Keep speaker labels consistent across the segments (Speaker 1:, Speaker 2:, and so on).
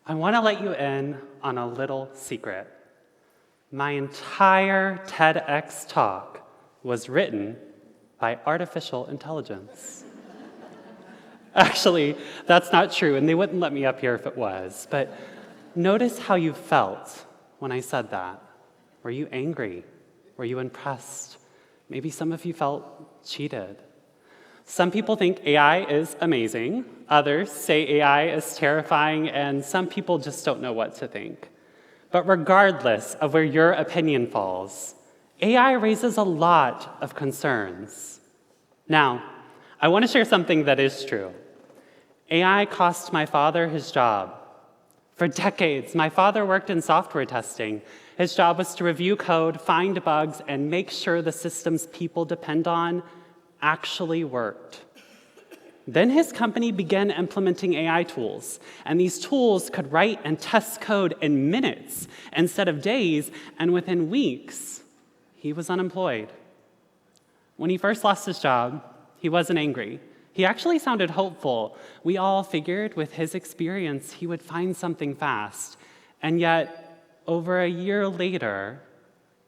Speaker 1: I want to let you in on a little secret. My entire TEDx talk was written by artificial intelligence. Actually, that's not true, and they wouldn't let me up here if it was. But notice how you felt when I said that. Were you angry? Were you impressed? Maybe some of you felt cheated. Some people think AI is amazing. Others say AI is terrifying, and some people just don't know what to think. But regardless of where your opinion falls, AI raises a lot of concerns. Now, I want to share something that is true. AI cost my father his job. For decades, my father worked in software testing. His job was to review code, find bugs, and make sure the systems people depend on actually worked. Then his company began implementing AI tools, and these tools could write and test code in minutes instead of days, and within weeks, he was unemployed. When he first lost his job, he wasn't angry. He actually sounded hopeful. We all figured with his experience, he would find something fast. And yet, over a year later,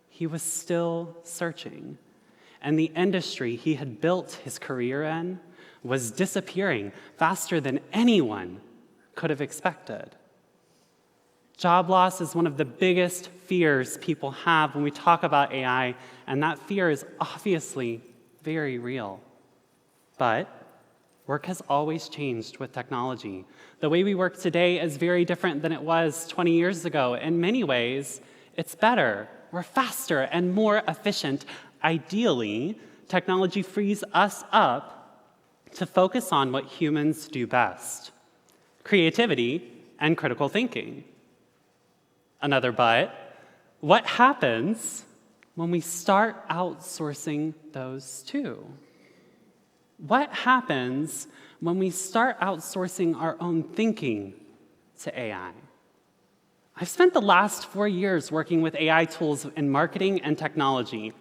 Speaker 1: he was still searching. And the industry he had built his career in was disappearing faster than anyone could have expected. Job loss is one of the biggest fears people have when we talk about AI, and that fear is obviously very real. But work has always changed with technology. The way we work today is very different than it was 20 years ago. In many ways, it's better. We're faster and more efficient. Ideally, technology frees us up to focus on what humans do best: creativity and critical thinking. Another but: what happens when we start outsourcing those two? What happens when we start outsourcing our own thinking to AI? I've spent the last 4 years working with AI tools in marketing and technology.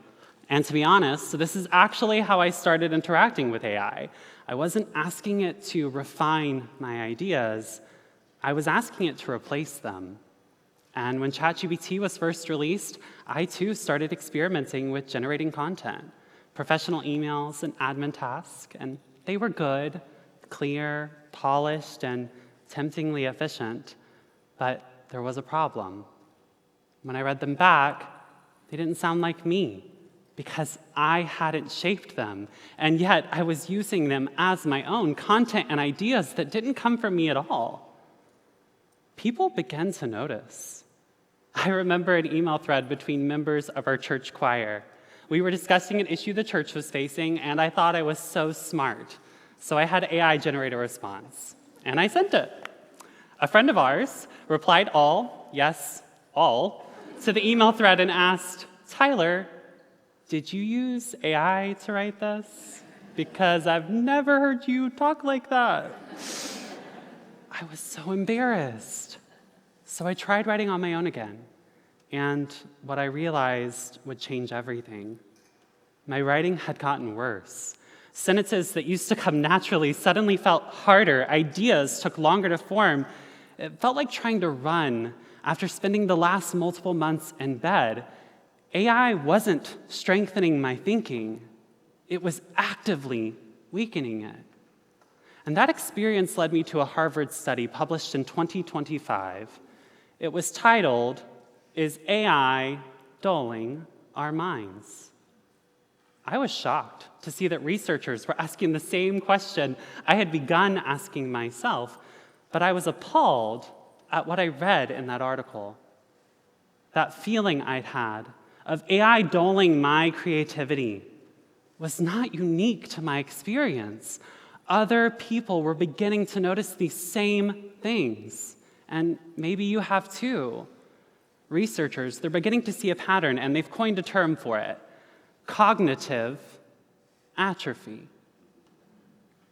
Speaker 1: And to be honest, this is actually how I started interacting with AI. I wasn't asking it to refine my ideas. I was asking it to replace them. And when ChatGPT was first released, I too started experimenting with generating content, professional emails and admin tasks, and they were good, clear, polished, and temptingly efficient. But there was a problem. When I read them back, they didn't sound like me, because I hadn't shaped them, and yet I was using them as my own content and ideas that didn't come from me at all. People began to notice. I remember an email thread between members of our church choir. We were discussing an issue the church was facing, and I thought I was so smart. So I had AI generate a response, and I sent it. A friend of ours replied all, yes, all, to the email thread and asked, "Tyler, did you use AI to write this? Because I've never heard you talk like that." I was so embarrassed. So I tried writing on my own again. And what I realized would change everything. My writing had gotten worse. Sentences that used to come naturally suddenly felt harder. Ideas took longer to form. It felt like trying to run after spending the last multiple months in bed. AI wasn't strengthening my thinking. It was actively weakening it. And that experience led me to a Harvard study published in 2025. It was titled, "Is AI Dulling Our Minds?" I was shocked to see that researchers were asking the same question I had begun asking myself, but I was appalled at what I read in that article. That feeling I'd had of AI dulling my creativity was not unique to my experience. Other people were beginning to notice these same things, and maybe you have too. Researchers, they're beginning to see a pattern, and they've coined a term for it: cognitive atrophy.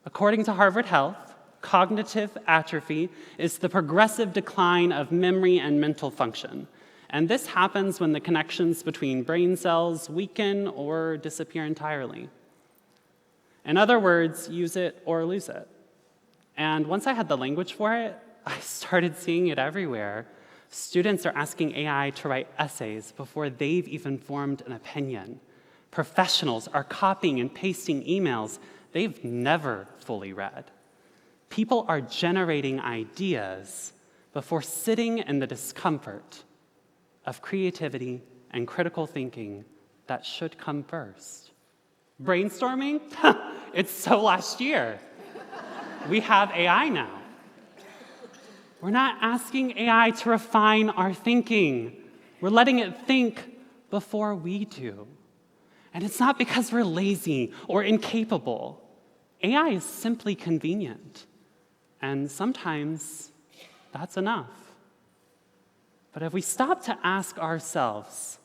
Speaker 1: According to Harvard Health, cognitive atrophy is the progressive decline of memory and mental function. And this happens when the connections between brain cells weaken or disappear entirely. In other words, use it or lose it. And once I had the language for it, I started seeing it everywhere. Students are asking AI to write essays before they've even formed an opinion. Professionals are copying and pasting emails they've never fully read. People are generating ideas before sitting in the discomfort of creativity and critical thinking that should come first. Brainstorming? It's so last year. We have AI now. We're not asking AI to refine our thinking. We're letting it think before we do. And it's not because we're lazy or incapable. AI is simply convenient. And sometimes that's enough. But if we stop to ask ourselves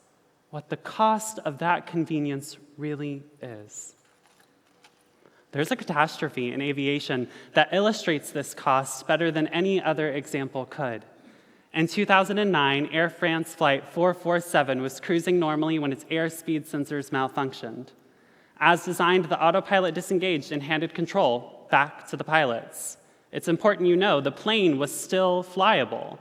Speaker 1: what the cost of that convenience really is, there's a catastrophe in aviation that illustrates this cost better than any other example could. In 2009, Air France Flight 447 was cruising normally when its airspeed sensors malfunctioned. As designed, the autopilot disengaged and handed control back to the pilots. It's important you know the plane was still flyable,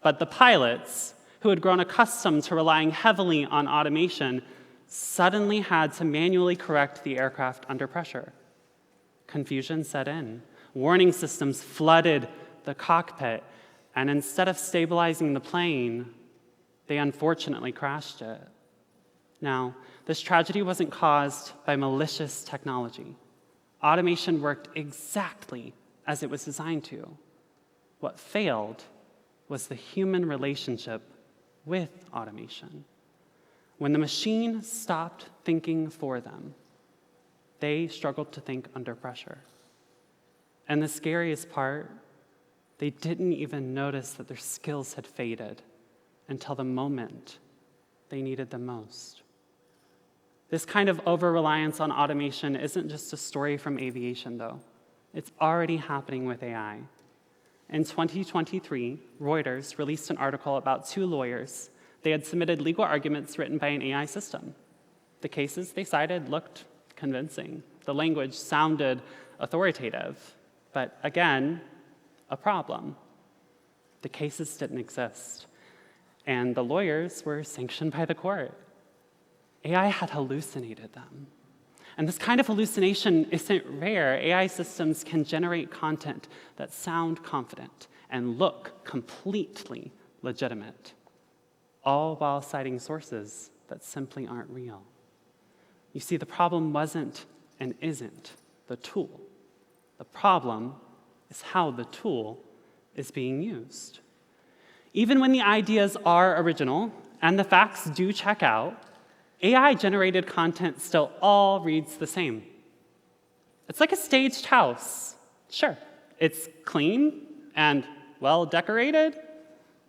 Speaker 1: but the pilots, who had grown accustomed to relying heavily on automation, suddenly had to manually correct the aircraft under pressure. Confusion set in. Warning systems flooded the cockpit, and instead of stabilizing the plane, they unfortunately crashed it. Now, this tragedy wasn't caused by malicious technology. Automation worked exactly as it was designed to. What failed was the human relationship with automation. When the machine stopped thinking for them, they struggled to think under pressure. And the scariest part, they didn't even notice that their skills had faded until the moment they needed them most. This kind of over-reliance on automation isn't just a story from aviation, though. It's already happening with AI. In 2023, Reuters released an article about two lawyers. They had submitted legal arguments written by an AI system. The cases they cited looked convincing. The language sounded authoritative, but again, a problem. The cases didn't exist, and the lawyers were sanctioned by the court. AI had hallucinated them. And this kind of hallucination isn't rare. AI systems can generate content that sound confident and look completely legitimate, all while citing sources that simply aren't real. You see, the problem wasn't and isn't the tool. The problem is how the tool is being used. Even when the ideas are original and the facts do check out, AI-generated content still all reads the same. It's like a staged house. Sure, it's clean and well-decorated,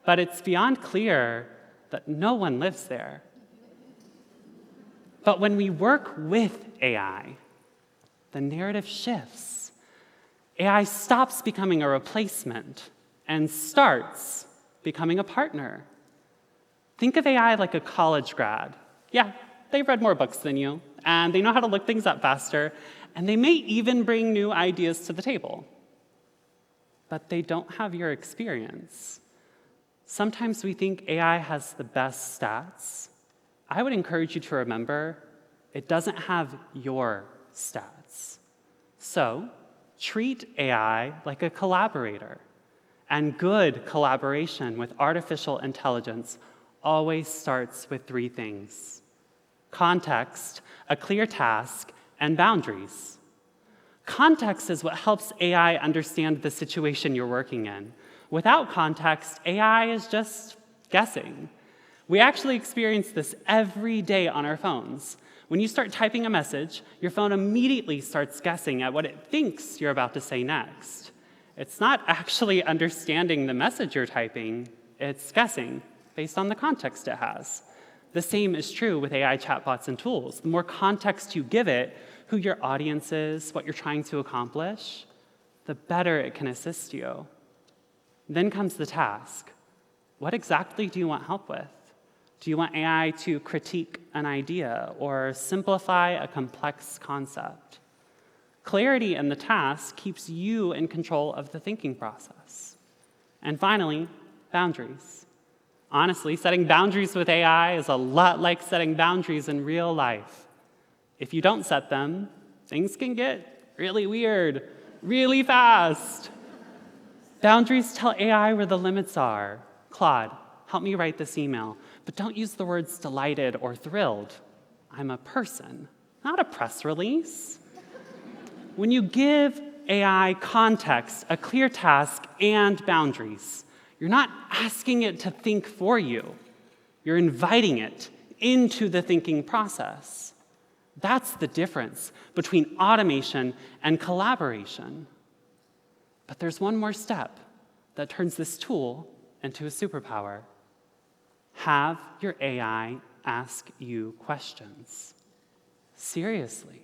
Speaker 1: but it's beyond clear that no one lives there. But when we work with AI, the narrative shifts. AI stops becoming a replacement and starts becoming a partner. Think of AI like a college grad. Yeah, they've read more books than you, and they know how to look things up faster, and they may even bring new ideas to the table. But they don't have your experience. Sometimes we think AI has the best stats. I would encourage you to remember, it doesn't have your stats. So, treat AI like a collaborator. And good collaboration with artificial intelligence always starts with three things: context, a clear task, and boundaries. Context is what helps AI understand the situation you're working in. Without context, AI is just guessing. We actually experience this every day on our phones. When you start typing a message, your phone immediately starts guessing at what it thinks you're about to say next. It's not actually understanding the message you're typing, it's guessing based on the context it has. The same is true with AI chatbots and tools. The more context you give it, who your audience is, what you're trying to accomplish, the better it can assist you. Then comes the task. What exactly do you want help with? Do you want AI to critique an idea or simplify a complex concept? Clarity in the task keeps you in control of the thinking process. And finally, boundaries. Honestly, setting boundaries with AI is a lot like setting boundaries in real life. If you don't set them, things can get really weird, really fast. Boundaries tell AI where the limits are. Claude, help me write this email, but don't use the words delighted or thrilled. I'm a person, not a press release. When you give AI context, a clear task, and boundaries, you're not asking it to think for you. You're inviting it into the thinking process. That's the difference between automation and collaboration. But there's one more step that turns this tool into a superpower. Have your AI ask you questions. Seriously.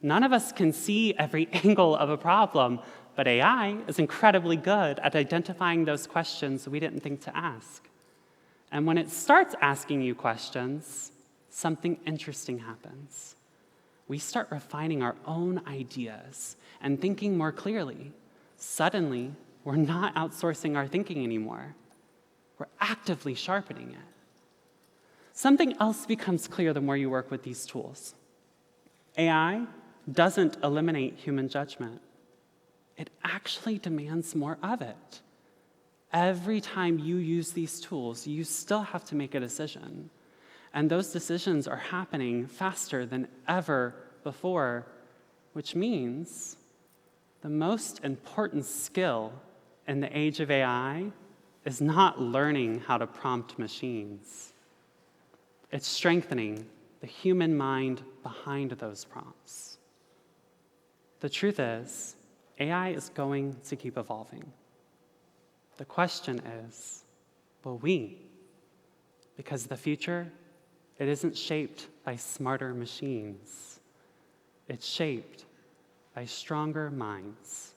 Speaker 1: None of us can see every angle of a problem, but AI is incredibly good at identifying those questions we didn't think to ask. And when it starts asking you questions, something interesting happens. We start refining our own ideas and thinking more clearly. Suddenly, we're not outsourcing our thinking anymore. We're actively sharpening it. Something else becomes clear the more you work with these tools. AI doesn't eliminate human judgment. It actually demands more of it. Every time you use these tools, you still have to make a decision. And those decisions are happening faster than ever before, which means the most important skill in the age of AI is not learning how to prompt machines. It's strengthening the human mind behind those prompts. The truth is, AI is going to keep evolving. The question is, will we? Because the future, it isn't shaped by smarter machines. It's shaped by stronger minds.